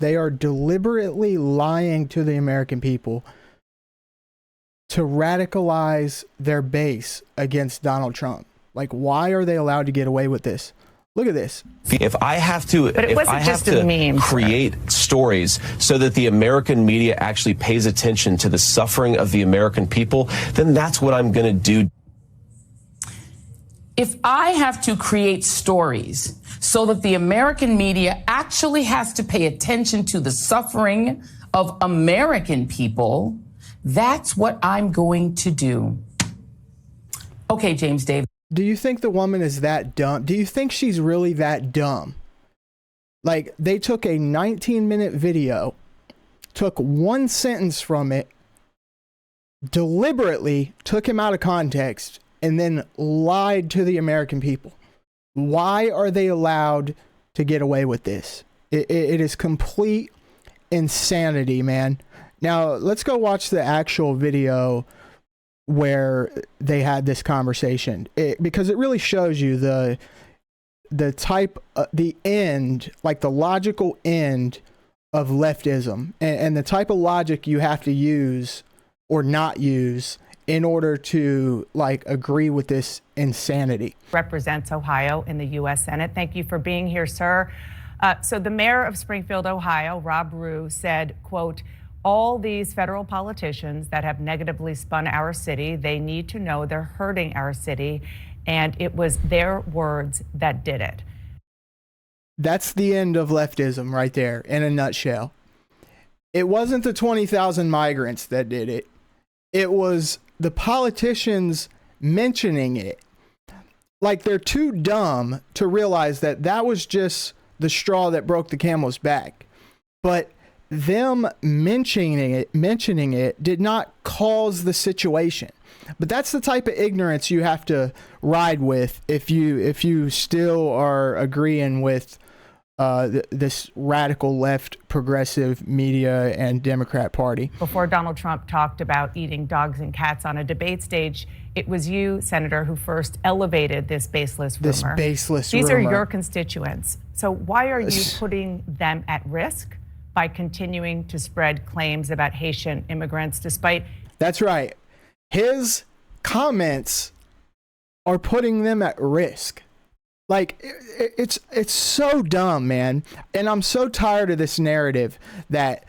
They are deliberately lying to the American people to radicalize their base against Donald Trump. Like, why are they allowed to get away with this? Look at this. If I have to, create stories so that the American media actually pays attention to the suffering of the American people, then that's what I'm going to do. If I have to create stories so that the American media actually has to pay attention to the suffering of American people, that's what I'm going to do. Okay, James Dave. Do you think the woman is that dumb? Do you think she's really that dumb? Like, they took a 19-minute video, took one sentence from it, deliberately took him out of context, and then lied to the American people. Why are they allowed to get away with this? It is complete insanity, man. Now, let's go watch the actual video where they had this conversation, because it really shows you the type, the end, like the logical end of leftism, and the type of logic you have to use or not use in order to like agree with this insanity. Represents Ohio in the U.S. Senate. Thank you for being here, sir. So the mayor of Springfield, Ohio, Rob Rue, said, quote, "All these federal politicians that have negatively spun our city, they need to know they're hurting our city, and it was their words that did it." That's the end of leftism right there in a nutshell. It wasn't the 20,000 migrants that did it. It was the politicians mentioning it. Like, they're too dumb to realize that that was just the straw that broke the camel's back. But them mentioning it did not cause the situation. But that's the type of ignorance you have to ride with if you still are agreeing with this radical left progressive media and Democrat Party. Before Donald Trump talked about eating dogs and cats on a debate stage, it was you, Senator, who first elevated this baseless rumor. These are your constituents. So why are you putting them at risk by continuing to spread claims about Haitian immigrants despite... That's right. His comments are putting them at risk. Like, it's so dumb, man. And I'm so tired of this narrative that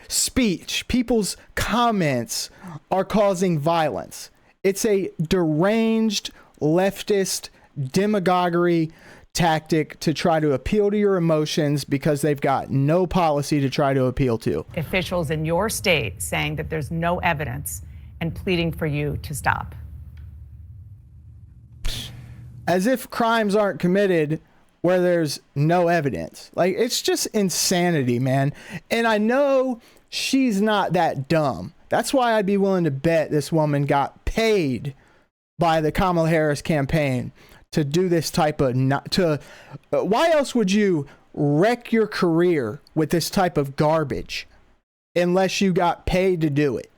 people's comments are causing violence. It's a deranged leftist demagoguery tactic to try to appeal to your emotions because they've got no policy to try to appeal to. Officials in your state saying that there's no evidence and pleading for you to stop. As if crimes aren't committed where there's no evidence. Like, it's just insanity, man. And I know she's not that dumb. That's why I'd be willing to bet this woman got paid by the Kamala Harris campaign to do this type of why else would you wreck your career with this type of garbage unless you got paid to do it?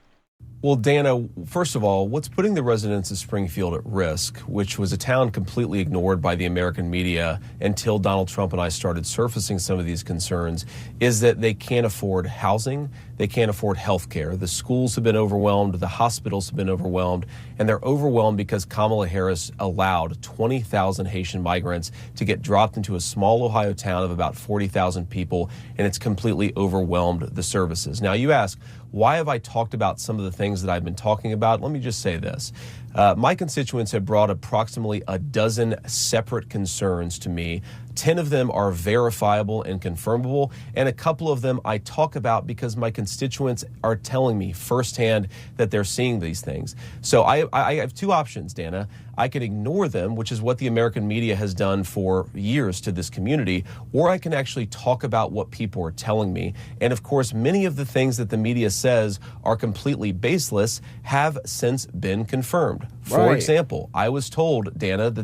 Well, Dana, first of all, what's putting the residents of Springfield at risk, which was a town completely ignored by the American media until Donald Trump and I started surfacing some of these concerns, is that they can't afford housing, they can't afford health care. The schools have been overwhelmed, the hospitals have been overwhelmed, and they're overwhelmed because Kamala Harris allowed 20,000 Haitian migrants to get dropped into a small Ohio town of about 40,000 people, and it's completely overwhelmed the services. Now, you ask, why have I talked about some of the things that I've been talking about? Let me just say this. My constituents have brought approximately a dozen separate concerns to me. 10 of them are verifiable and confirmable, and a couple of them I talk about because my constituents are telling me firsthand that they're seeing these things. So I have two options, Dana. I can ignore them, which is what the American media has done for years to this community, or I can actually talk about what people are telling me. And of course, many of the things that the media says are completely baseless have since been confirmed. told. For example, I was told, Dana, that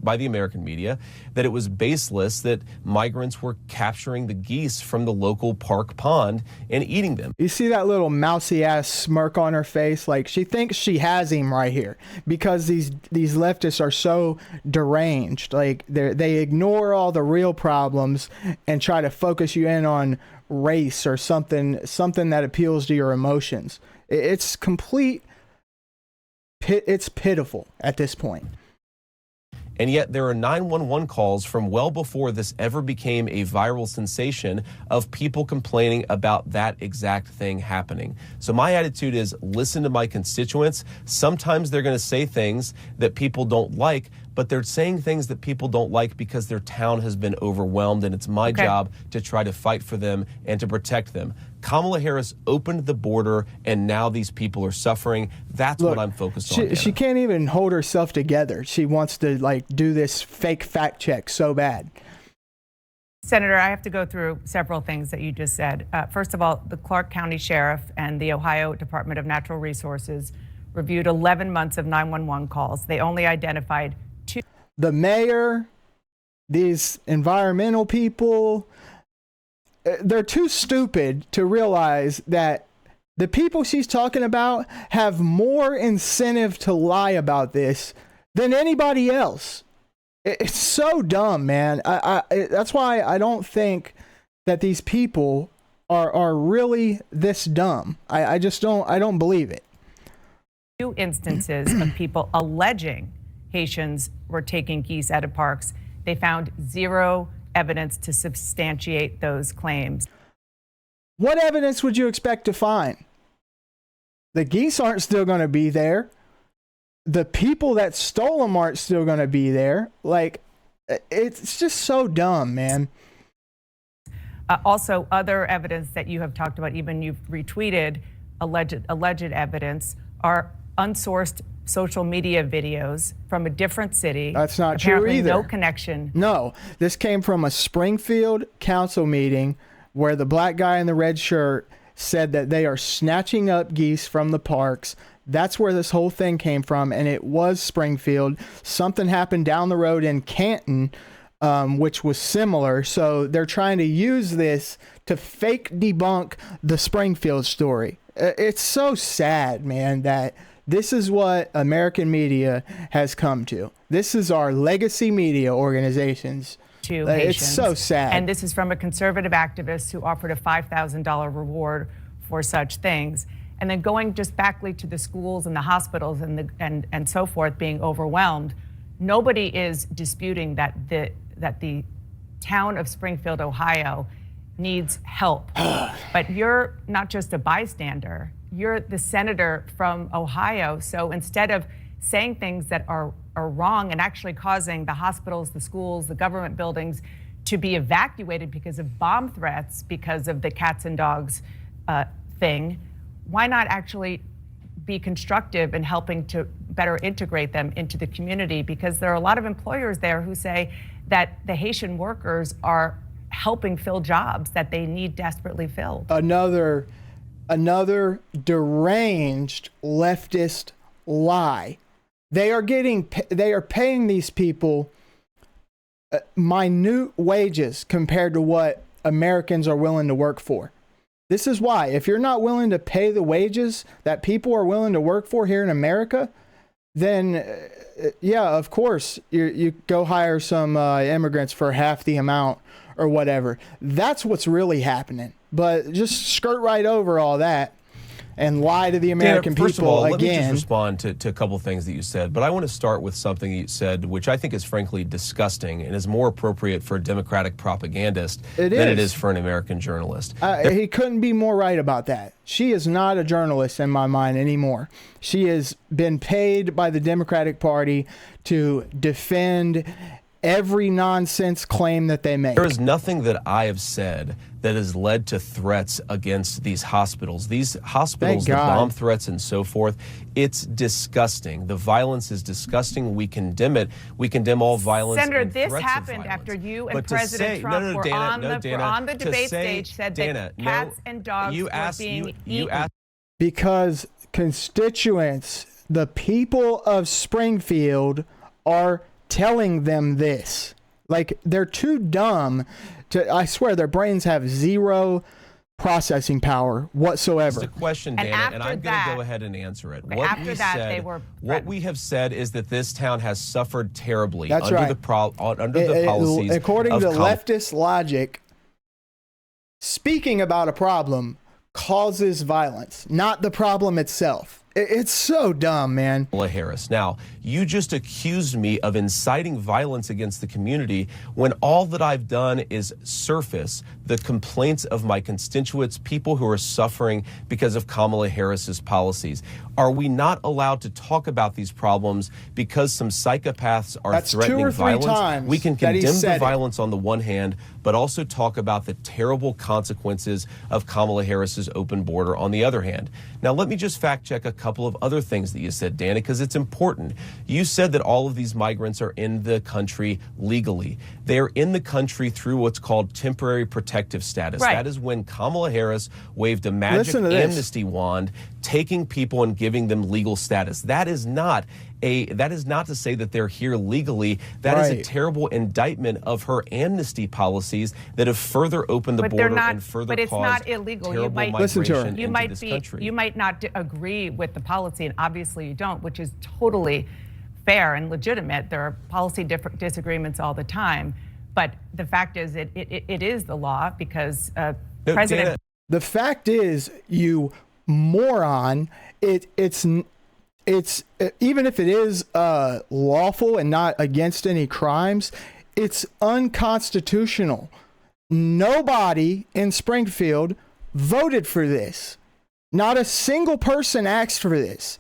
by the American media, that it was baseless that migrants were capturing the geese from the local park pond and eating them. You see that little mousy ass smirk on her face? Like, she thinks she has him right here because these leftists are so deranged. Like, they ignore all the real problems and try to focus you in on race or something that appeals to your emotions. It's it's pitiful at this point. And yet there are 911 calls from well before this ever became a viral sensation of people complaining about that exact thing happening. So my attitude is listen to my constituents. Sometimes they're going to say things that people don't like, but they're saying things that people don't like because their town has been overwhelmed, and it's my job to try to fight for them and to protect them. Kamala Harris opened the border, and now these people are suffering. That's what I'm focused on. She can't even hold herself together. She wants to do this fake fact check so bad. Senator, I have to go through several things that you just said. First of all, the Clark County Sheriff and the Ohio Department of Natural Resources reviewed 11 months of 911 calls. They only identified 2. The mayor, these environmental people, they're too stupid to realize that the people she's talking about have more incentive to lie about this than anybody else. It's so dumb, man. That's why I don't think that these people are really this dumb. I just don't believe it. 2 instances of people alleging Haitians were taking geese out of parks. They found 0 evidence to substantiate those claims. What evidence would you expect to find? The geese aren't still going to be there. The people that stole them aren't still going to be there. Like, it's just so dumb, man. Also, other evidence that you have talked about, even you've retweeted alleged evidence, are unsourced social media videos from a different city. That's not Apparently true either. No connection. No, this came from a Springfield council meeting where the black guy in the red shirt said that they are snatching up geese from the parks. That's where this whole thing came from, and it was Springfield. Something happened down the road in Canton, which was similar. So they're trying to use this to fake debunk the Springfield story. It's so sad, man, that this is what American media has come to. This is our legacy media organizations. It's so sad. And this is from a conservative activist who offered a $5,000 reward for such things. And then going just backly to the schools and the hospitals and so forth being overwhelmed, nobody is disputing that the town of Springfield, Ohio needs help. But you're not just a bystander, you're the senator from Ohio. So instead of saying things that are wrong and actually causing the hospitals, the schools, the government buildings to be evacuated because of bomb threats, because of the cats and dogs thing, why not actually be constructive in helping to better integrate them into the community? Because there are a lot of employers there who say that the Haitian workers are helping fill jobs that they need desperately filled. Another deranged leftist lie. They are paying these people minute wages compared to what Americans are willing to work for. This is why, if you're not willing to pay the wages that people are willing to work for here in America, then yeah, of course, you go hire some immigrants for half the amount or whatever. That's what's really happening. But just skirt right over all that and lie to the American people again. First of all, let me just respond to a couple things that you said. But I want to start with something you said, which I think is frankly disgusting and is more appropriate for a Democratic propagandist than it is for an American journalist. He couldn't be more right about that. She is not a journalist in my mind anymore. She has been paid by the Democratic Party to defend every nonsense claim that they make. There is nothing that I have said that has led to threats against these hospitals. These hospitals, the bomb threats and so forth, it's disgusting. The violence is disgusting. We condemn it. We condemn all violence. Senator, this happened after you and President Trump were on the debate stage, said that cats and dogs were being eaten. Because constituents the people of Springfield are telling them this. Like, they're too dumb to, I swear, their brains have zero processing power whatsoever. It's a question, Dana, and I'm going to go ahead and answer it. What we have said is that this town has suffered terribly under the policies. According to leftist logic, speaking about a problem causes violence, not the problem itself. It's so dumb, man. Harris. Now, you just accused me of inciting violence against the community when all that I've done is surface the complaints of my constituents, people who are suffering because of Kamala Harris's policies. Are we not allowed to talk about these problems because some psychopaths are threatening violence? We can condemn the violence on the one hand, but also talk about the terrible consequences of Kamala Harris's open border on the other hand. Now, let me just fact check a couple of other things that you said, Dana, because it's important. You said that all of these migrants are in the country legally. They are in the country through what's called temporary protective status. Right. That is when Kamala Harris waved a magic amnesty wand, taking people and giving them legal status. That is not to say that they're here legally. That is a terrible indictment of her amnesty policies that have further opened the border and further caused not illegal. terrible listen to her. migration into this country. You might not agree with the policy, and obviously you don't, which is totally fair and legitimate. There are policy disagreements all the time, but the fact is it is the law because President. Dana, the fact is, you moron, it's even if it is lawful and not against any crimes, it's unconstitutional. Nobody in Springfield voted for this. Not a single person asked for this.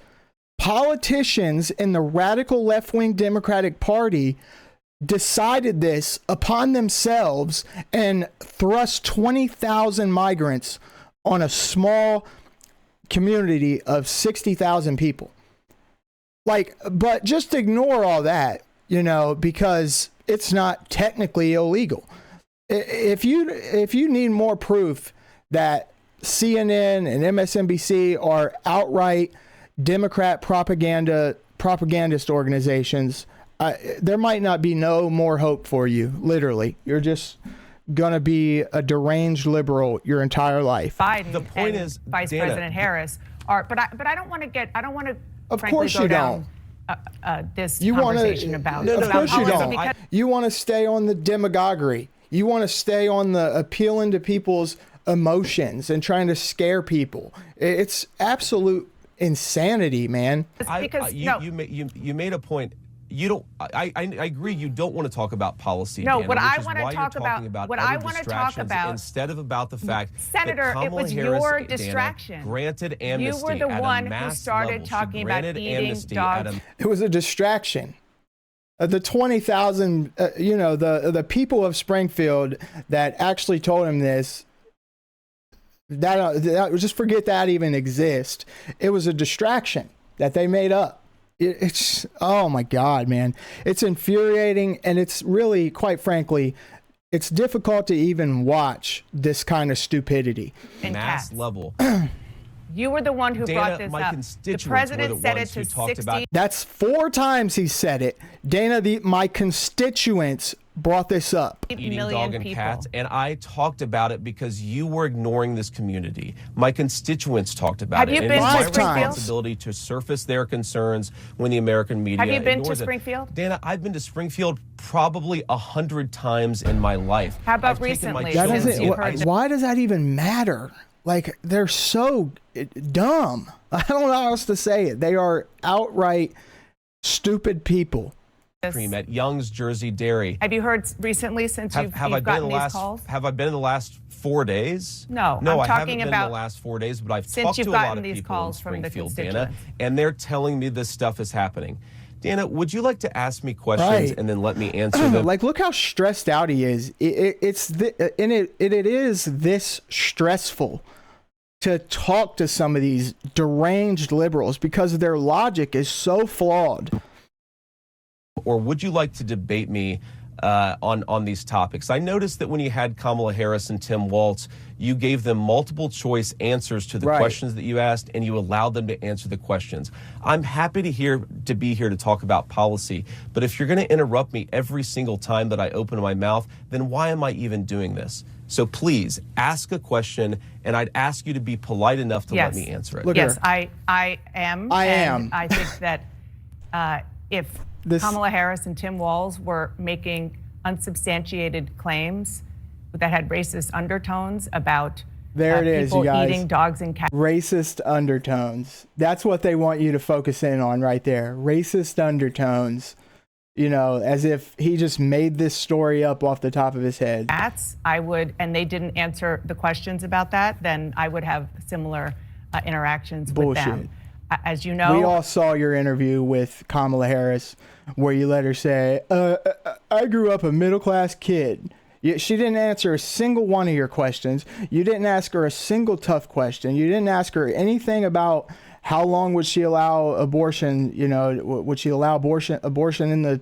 Politicians in the radical left-wing Democratic Party decided this upon themselves and thrust 20,000 migrants on a small community of 60,000 people. Like, but just ignore all that, because it's not technically illegal. If you need more proof that CNN and MSNBC are outright Democrat propagandist organizations, there might not be no more hope for you. Literally, you're just gonna be a deranged liberal your entire life. Biden the point and is, Vice Dana, President Harris are, but I don't want to. Of course you don't. This You want conversation about. Of course you don't. Because You want to stay on the demagoguery. You want to stay on the appealing to people's emotions and trying to scare people. It's absolute insanity, man. You made a point. You don't. I agree. You don't want to talk about policy. No, Dana, what I want to talk about. What I want to talk about instead of about the fact, Senator, that Kamala it was Harris, your Dana, distraction. Granted amnesty. You were the at one a who mass started level. talking about eating dogs. It was a distraction. The 20,000, the people of Springfield that actually told him this, that just forget that even exists. It was a distraction that they made up. It's, oh my God, man. It's infuriating, and it's really, quite frankly, it's difficult to even watch this kind of stupidity. Mass level. You were the one who Dana, brought this my up. constituents The president were the said it ones to who talked 60. about. That's 4 times he said it. Dana, my constituents brought this up. Eating million dog and people. cats, and I talked about it because you were ignoring this community. My constituents talked about Have it. you And been it's to my Springfield? responsibility to surface their concerns when the American media Have you been to ignores it. Springfield? Dana, I've been to Springfield probably 100 times in my life. How about I've taken my recently? That children doesn't, to see it. why does that even matter? Like, they're so dumb. I don't know how else to say it. They are outright stupid people. Cream at Young's Jersey Dairy. Have you heard recently since you've I been gotten in the these last? calls? Have I been in the last 4 days? No, no, I'm I haven't talking been in about the last 4 days, but I've since talked you've to a lot gotten of these people calls in from the Springfield, Dana, constituents. and they're telling me this stuff is happening. Dana, would you like to ask me questions and then let me answer them? Like, look how stressed out he is. It is this stressful to talk to some of these deranged liberals because their logic is so flawed. Or would you like to debate me on these topics. I noticed that when you had Kamala Harris and Tim Walz, you gave them multiple choice answers to the questions that you asked, and you allowed them to answer the questions. I'm happy to be here to talk about policy, but if you're going to interrupt me every single time that I open my mouth, then why am I even doing this? So please ask a question, and I'd ask you to be polite enough to let me answer it. Look yes, here. I am. I and am. I think that if Kamala Harris and Tim Walz were making unsubstantiated claims that had racist undertones about people eating dogs and cats. Racist undertones. That's what they want you to focus in on right there. Racist undertones. You know, as if he just made this story up off the top of his head. I would, and they didn't answer the questions about that, then I would have similar interactions with them. As you know, we all saw your interview with Kamala Harris where you let her say, I grew up a middle-class kid. She didn't answer a single one of your questions. You didn't ask her a single tough question. You didn't ask her anything about how long would she allow abortion, you know, would she allow abortion in the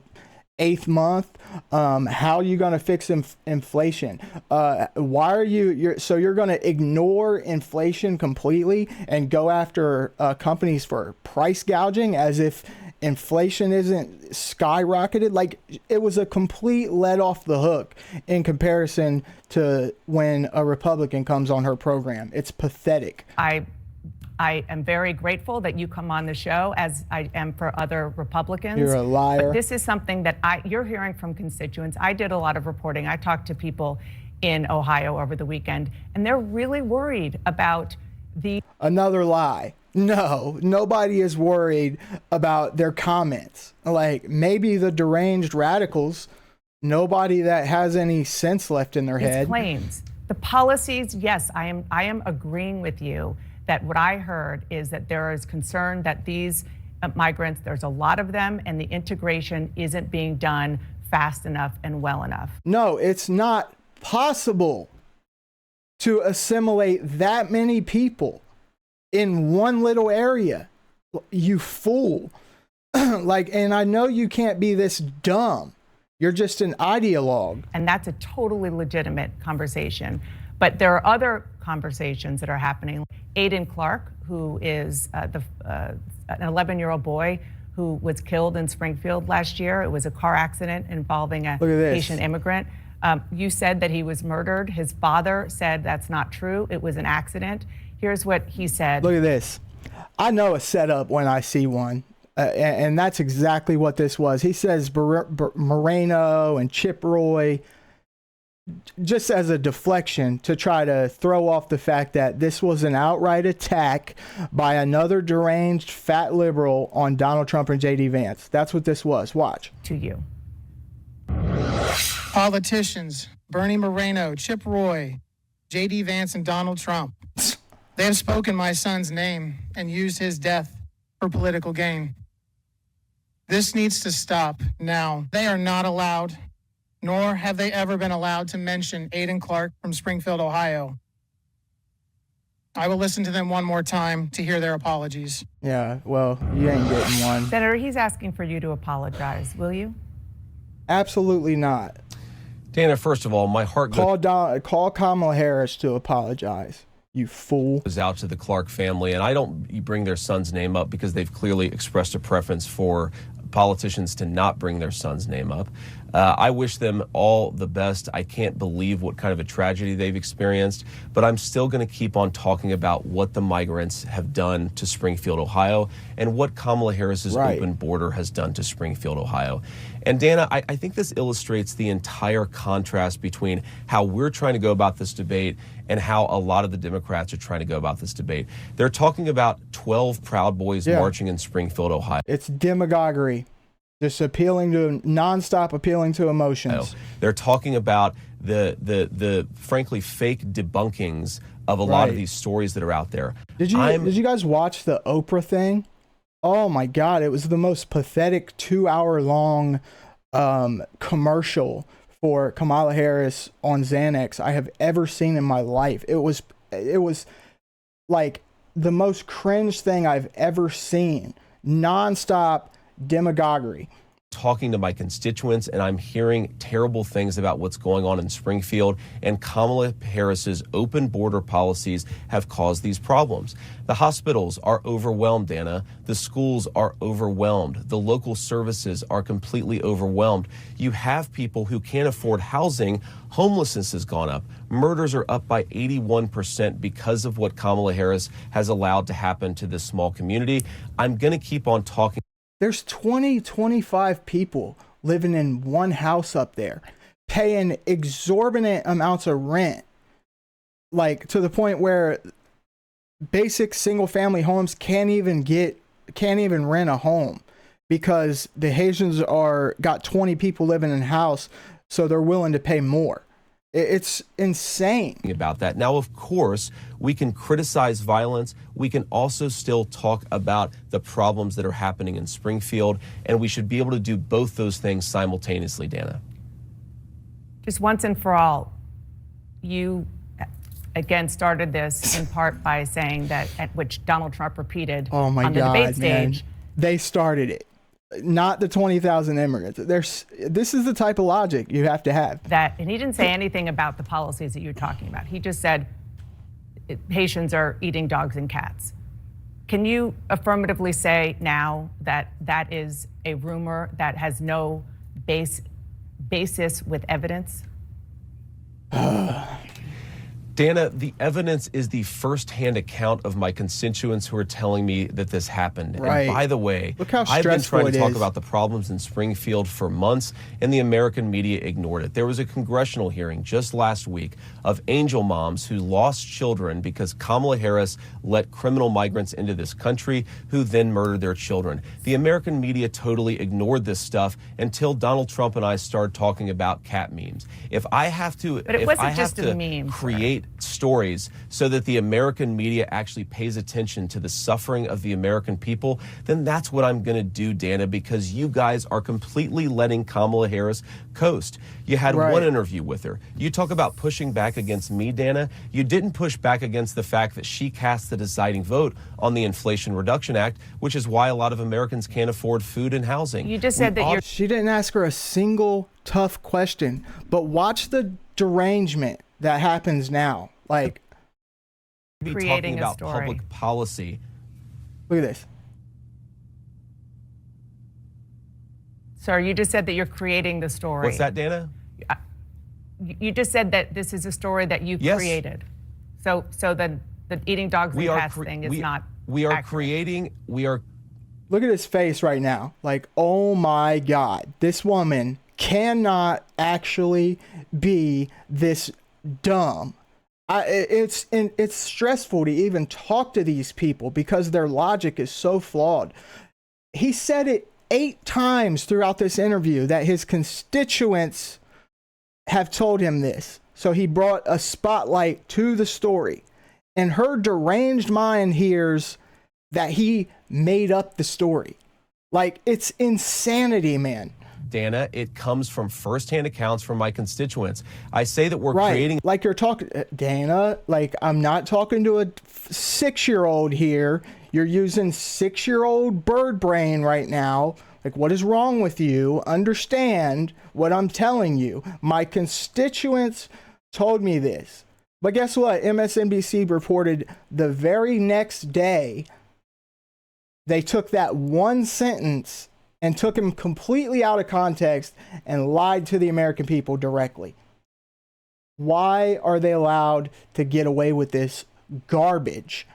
8th month? How are you going to fix inflation? Why are you're going to ignore inflation completely and go after companies for price gouging as if inflation isn't skyrocketed? Like, it was a complete let off the hook in comparison to when a Republican comes on her program. It's pathetic. I am very grateful that you come on the show, as I am for other Republicans. You're a liar. But this is something that you're hearing from constituents. I did a lot of reporting. I talked to people in Ohio over the weekend, and they're really worried about Another lie. No, nobody is worried about their comments. Like, maybe the deranged radicals, nobody that has any sense left in their head. Claims. The policies, yes, I am agreeing with you that what I heard is that there is concern that these migrants, there's a lot of them, and the integration isn't being done fast enough and well enough. No, it's not possible to assimilate that many people in one little area. You fool. And I know you can't be this dumb. You're just an ideologue. And that's a totally legitimate conversation. But there are other conversations that are happening. Aiden Clark, who is an 11-year-old boy who was killed in Springfield last year. It was a car accident involving a Haitian immigrant. You said that he was murdered. His father said that's not true. It was an accident. Here's what he said. Look at this. I know a setup when I see one. And that's exactly what this was. He says Moreno and Chip Roy, just as a deflection to try to throw off the fact that this was an outright attack by another deranged fat liberal on Donald Trump and JD Vance. That's what this was. Watch. To you. Politicians, Bernie Moreno, Chip Roy, JD Vance, and Donald Trump. They have spoken my son's name and used his death for political gain. This needs to stop now. They are not allowed, nor have they ever been allowed to mention Aiden Clark from Springfield, Ohio. I will listen to them one more time to hear their apologies. Yeah, well, you ain't getting one. Senator, he's asking for you to apologize. Will you? Absolutely not. Dana, first of all, my heart call Kamala Harris to apologize. You fool. Goes out to the Clark family, and I don't bring their son's name up because they've clearly expressed a preference for politicians to not bring their son's name up. I wish them all the best. I can't believe what kind of a tragedy they've experienced, but I'm still going to keep on talking about what the migrants have done to Springfield, Ohio, and what Kamala Harris's open border has done to Springfield, Ohio. And Dana, I think this illustrates the entire contrast between how we're trying to go about this debate and how a lot of the Democrats are trying to go about this debate. They're talking about 12 Proud Boys marching in Springfield, Ohio. It's demagoguery. Just nonstop appealing to emotions. They're talking about the frankly fake debunkings of a lot of these stories that are out there. Did you guys watch the Oprah thing? Oh my God, it was the most pathetic 2-hour-long commercial for Kamala Harris on Xanax I have ever seen in my life. It was like the most cringe thing I've ever seen. Nonstop demagoguery. talking to my constituents, and I'm hearing terrible things about what's going on in Springfield, and Kamala Harris's open border policies have caused these problems. The hospitals are overwhelmed, Dana. The schools are overwhelmed. The local services are completely overwhelmed. You have people who can't afford housing. Homelessness has gone up. Murders are up by 81% because of what Kamala Harris has allowed to happen to this small community. I'm going to keep on talking. There's 25 people living in one house up there, paying exorbitant amounts of rent, like to the point where basic single family homes can't even rent a home because the Haitians got 20 people living in a house, so they're willing to pay more. It's insane. About that. Now, of course, we can criticize violence. We can also still talk about the problems that are happening in Springfield, and we should be able to do both those things simultaneously, Dana. Just once and for all, you again started this in part by saying that, at which Donald Trump repeated on the debate stage. Man. They started it. Not the 20,000 immigrants. This is the type of logic you have to have. And he didn't say anything about the policies that you're talking about. He just said Haitians are eating dogs and cats. Can you affirmatively say now that that is a rumor that has no basis with evidence? Dana, the evidence is the first-hand account of my constituents who are telling me that this happened. Right. And by the way, look how I've been trying to talk is. about the problems in Springfield for months, and the American media ignored it. There was a congressional hearing just last week of angel moms who lost children because Kamala Harris let criminal migrants into this country who then murdered their children. The American media totally ignored this stuff until Donald Trump and I started talking about cat memes. If I have to, but it wasn't just a meme, create stories so that the American media actually pays attention to the suffering of the American people, then that's what I'm going to do, Dana, because you guys are completely letting Kamala Harris coast. You had one interview with her. You talk about pushing back against me, Dana. You didn't push back against the fact that she cast the deciding vote on the Inflation Reduction Act, which is why a lot of Americans can't afford food and housing. You just said that she didn't ask her a single tough question, but watch the derangement that happens now. Like, creating about a story. Public policy. Look at this. Sir, you just said that you're creating the story. What's that, Dana? You just said that this is a story that you created. So then the eating dogs and cats thing is not We are accurate. creating, we are. Look at his face right now. Like, oh my God, this woman cannot actually be this dumb. It's stressful to even talk to these people because their logic is so flawed. He said it 8 times throughout this interview that his constituents have told him this. So he brought a spotlight to the story. And her deranged mind hears that he made up the story. Like, it's insanity, man. Dana, it comes from firsthand accounts from my constituents. I say that we're creating. Like you're talking, Dana, like I'm not talking to a 6-year-old here. You're using 6-year-old bird brain right now. Like, what is wrong with you? Understand what I'm telling you. My constituents told me this. But guess what? MSNBC reported the very next day they took that one sentence and took him completely out of context and lied to the American people directly. Why are they allowed to get away with this garbage?